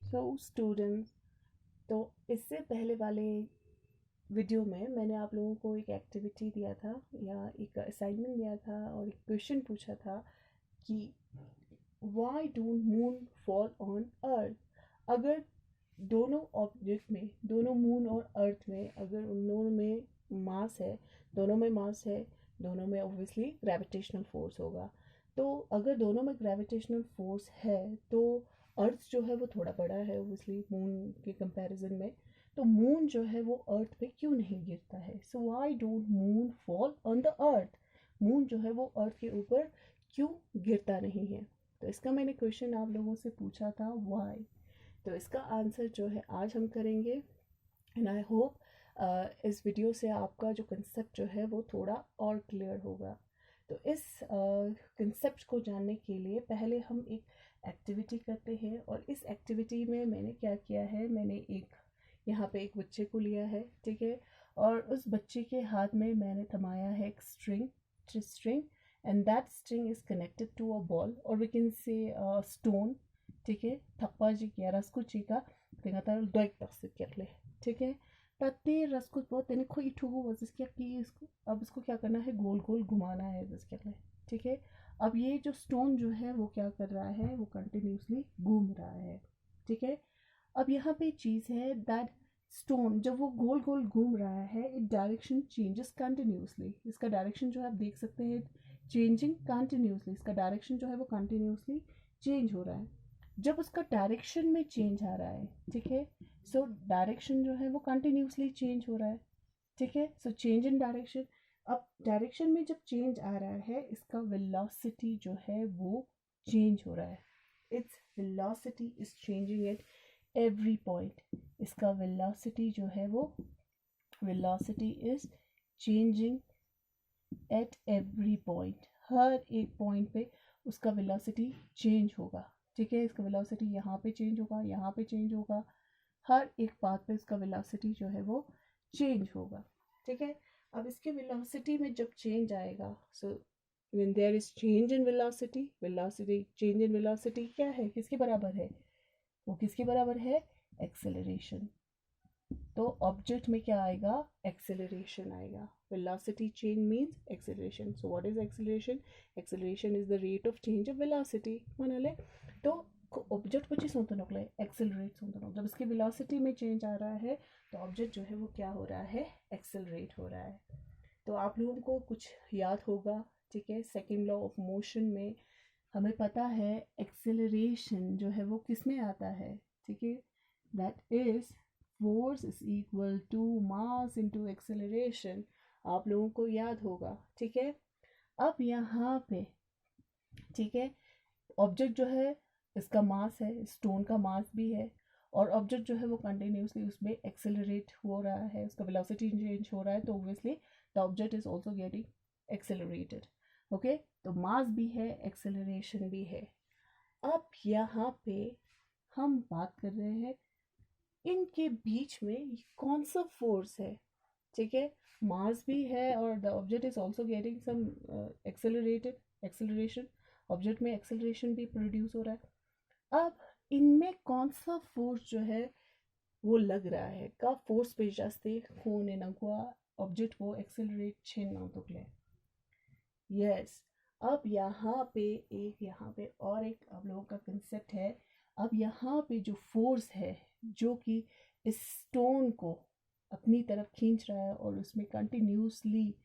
So students, तो इससे पहले वाले वीडियो में मैंने आप लोगों को एक एक्टिविटी दिया था या एक असाइनमेंट दिया था और एक क्वेश्चन पूछा था कि why don't moon fall on earth. अगर दोनों ऑब्जेक्ट में, दोनों मून और अर्थ में, अगर उन दोनों में मास है, दोनों में ऑब्वियसली ग्रेविटेशनल फोर्स होगा। तो अगर दोनों में ग्रेविटेशनल फोर्स है तो अर्थ जो है वो थोड़ा बड़ा है ऑब्वियसली मून के कंपैरिजन में। तो मून जो है वो अर्थ पे क्यों नहीं गिरता है? So why don't moon fall on the earth? Moon जो है वो अर्थ के ऊपर क्यों गिरता नहीं है? तो इसका मैंने क्वेश्चन आप लोगों से पूछा था व्हाई। तो इसका आंसर जो है आज हम करेंगे। एंड आई होप इस वीडियो से आपका जो कंसेप्ट जो है वो थोड़ा और क्लियर होगा। तो इस कंसेप्ट को जानने के लिए पहले हम एक एक्टिविटी करते हैं। और इस एक्टिविटी में मैंने क्या किया है, मैंने एक यहाँ पे एक बच्चे को लिया है, ठीक है। और उस बच्चे के हाथ में मैंने थमाया है एक string and that string is connected to a ball और वी कैन से स्टोन, ठीक है। थप्पा जी या रस्कुची का dengatar doik taksib kerle, ठीक है। तत्ते रस्कुच बहुत तेने खोई ठुगु बस इसके कि इसको अब इसको क्या करना है, गोल गोल घुमाना है बस क्या है, ठीक है। अब ये जो स्टोन जो है वो क्या कर रहा है, वो कंटिन्यूसली घूम रहा है, ठीक है। अब यहाँ पे चीज़ है दैट स्टोन जब वो गोल गोल घूम रहा है इट डायरेक्शन चेंजेस कंटिन्यूसली। इसका डायरेक्शन जो है आप देख सकते हैं चेंजिंग कंटिन्यूसली, इसका डायरेक्शन जो है वो कंटिन्यूसली चेंज हो रहा है। जब उसका डायरेक्शन में चेंज आ रहा है, ठीक है। सो डायरेक्शन जो है वो कंटिन्यूसली चेंज हो रहा है, ठीक है। So change in direction. अब डायरेक्शन में जब चेंज आ रहा है इसका वेलोसिटी जो है वो चेंज हो रहा है। Its velocity is changing at every point. इसका वेलोसिटी जो है वो velocity is changing at every point. हर एक पॉइंट पे उसका वेलोसिटी चेंज होगा, ठीक है। इसका वेलोसिटी यहाँ पे चेंज होगा, यहाँ पे चेंज होगा, हर एक पाथ पे इसका वेलोसिटी जो है वो चेंज होगा, ठीक है। अब इसके वेलोसिटी में जब चेंज आएगा, so when there is change in velocity, velocity change in velocity क्या है, किसके बराबर है, वो किसके बराबर है, एक्सेलरेशन। तो ऑब्जेक्ट में क्या आएगा, एक्सेलरेशन आएगा। Velocity change means acceleration. So what is acceleration? Acceleration is the rate of change of velocity मानले। तो ऑब्जेक्ट कुछ होता नकले एक्सेलरेट होता, जब इसकी वेलोसिटी में चेंज आ रहा है तो ऑब्जेक्ट जो है वो क्या हो रहा है, एक्सेलरेट हो रहा है। तो आप लोगों को कुछ याद होगा, ठीक है। सेकेंड लॉ ऑफ मोशन में हमें पता है एक्सेलरेशन जो है वो किस में आता है, ठीक है। That is force is equal to mass into acceleration. आप लोगों को याद होगा, ठीक है। अब यहाँ पे, ठीक है, ऑब्जेक्ट जो है इसका मास है, स्टोन का मास भी है, और ऑब्जेक्ट जो है वो कंटिन्यूसली उसमें एक्सेलरेट हो रहा है, उसका वेलोसिटी चेंज हो रहा है, तो obviously the object is also getting accelerated, okay. तो मास भी है, एक्सेलरेशन भी है। अब यहाँ पे हम बात कर रहे हैं इनके बीच में कौन सा फोर्स है, ठीक है। मास भी है और the object is also getting some acceleration. Object में एक्सेलरेशन भी प्रोड्यूस हो रहा है। अब इनमें कौन सा फोर्स जो है वो लग रहा है, का फोर्स पे जास्ते खून नगवा ऑब्जेक्ट वो एक्सेलरेट छेन ना तो यस। अब यहाँ पे और एक आप लोगों का कंसेप्ट है। अब यहाँ पे जो फोर्स है जो कि इस स्टोन को अपनी तरफ खींच रहा है और उसमें कंटिन्यूसली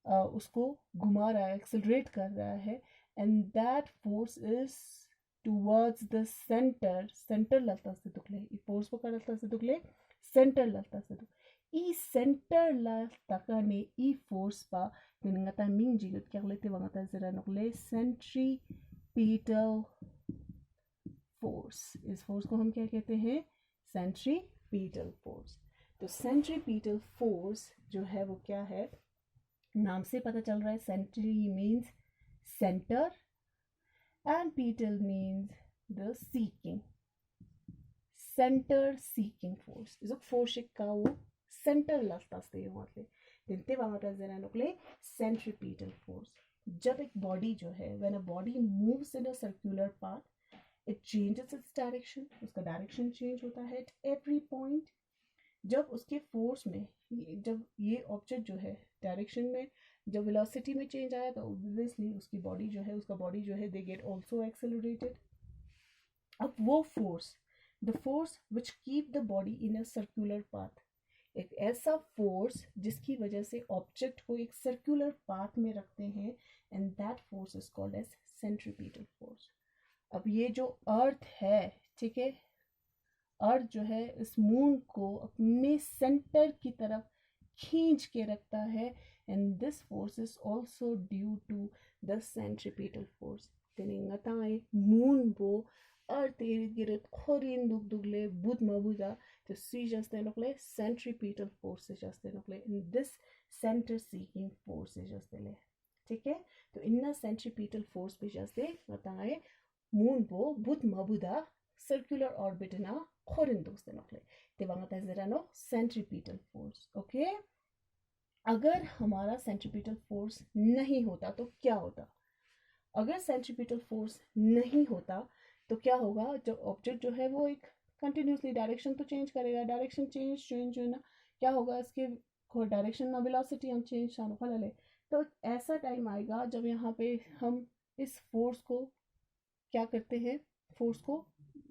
उसको घुमा रहा है, एक्सेलरेट कर रहा है, and that force is towards the centre. Centre लगता से दुखले ई फोर्स को कर लगता से दुखले सेंटर लगता से दुख ई सेंटर लगता ने ई फोर्स पा ngata ming jigut kya lete wangata zera nokle centripetal force. इस फोर्स को हम क्या कहते हैं, सेंट्रीपीटल फोर्स। तो सेंट्रीपीटल फोर्स जो है वो क्या है, नाम से पता चल रहा है, centri means centre and petal means the seeking, centre seeking force. इस फोर्स का वो सेंटर लगता है मतलब दिनते वहां जरा नकले सेंट्रीपीटल फोर्स। जब एक बॉडी जो है when a body moves in a circular path it changes its direction, उसका डायरेक्शन चेंज होता है एट एवरी पॉइंट। जब उसके फोर्स में, जब ये ऑब्जेक्ट जो है डायरेक्शन में, जब वेलोसिटी में चेंज आया तो ऑब्वियसली उसकी बॉडी जो है, उसका बॉडी जो है दे गेट ऑल्सो एक्सेलरेटेड। अब वो force, the force which keep the body in a circular path, एक ऐसा फोर्स जिसकी वजह से ऑब्जेक्ट को एक सर्कुलर पाथ में रखते हैं, and that force is called as centripetal force. अब ये जो अर्थ है, ठीक है, अर्थ जो है इस मून को अपने सेंटर की तरफ खींच के रखता है, and this force is also due to the centripetal force. तेने मून वो अर्थ इर्द गिर्द खोरीन दुग दुगले बुद मबुदा तो सी जस्ते नकले सेंट्रीपिटल फोर्स जस्ते नकले in this centre seeking force जस्ते, ठीक है। तो इन सेंट्रीपिटल फोर्स भी जस्ते बताए मून वो बुद मबुदा circular orbit na khorin doste nokle te bangata zerano centripetal force, okay. अगर हमारा सेंट्रीपिटल फोर्स नहीं होता तो क्या होता? अगर सेंट्रीपिटल फोर्स नहीं होता तो क्या होगा? जो ऑब्जेक्ट जो है वो एक कंटिन्यूसली डायरेक्शन तो चेंज करेगा, डायरेक्शन चेंज चेंज ना क्या होगा, इसके डायरेक्शन में वेलोसिटी हम चेंज ले, तो ऐसा टाइम आएगा जब यहाँ पे हम इस फोर्स को क्या करते हैं, फोर्स को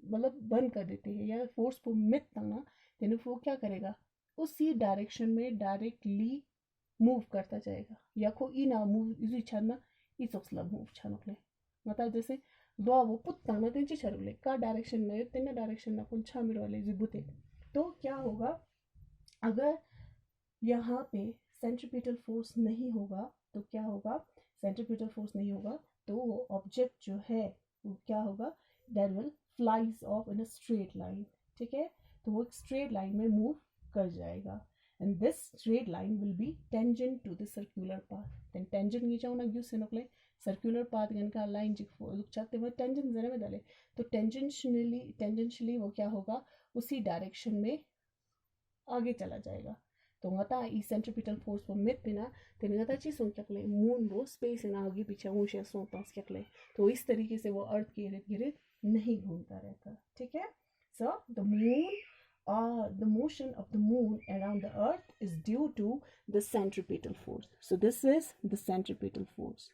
मतलब बंद कर देते हैं या फोर्स को मिट तंगा, देन वो क्या करेगा, उसी डायरेक्शन में डायरेक्टली मूव करता जाएगा, या को इना मूव इजी छाना इसोक्सला मूव छानोकले, मतलब जैसे दो वो पुत्ता ना तेंची छरुले का डायरेक्शन में तेना डायरेक्शन ना कुछ छामिरो वाले जिबुते। तो क्या होगा, अगर यहाँ पे सेंट्रीपिटल फोर्स नहीं होगा तो क्या होगा, सेंट्रीपिटल फोर्स नहीं होगा तो वो ऑब्जेक्ट जो है वो क्या होगा, that will flies of in a straight line, ठीक है। तो वो एक स्ट्रेट लाइन में मूव कर जाएगा, and this straight line will be tangent to the circular path. Then tangent नीचे ना यूज से सर्कुलर पाथ गन का लाइन चाहते वो टेंजेंट जरा में डाले, तो टेंजेंशियली वो क्या होगा, उसी डायरेक्शन में आगे चला जाएगा। तो ngata i centripetal force वो मित बिना तो ngata ची सोच सकले मून वो स्पेस ना आगे पीछे ऊंचे सो पास सकले, तो इस तरीके से वो अर्थ के इर्द गिर्द नहीं घूमता रहता, ठीक है। So the moon the motion of the moon around the earth is due to the centripetal force. So this is the centripetal force.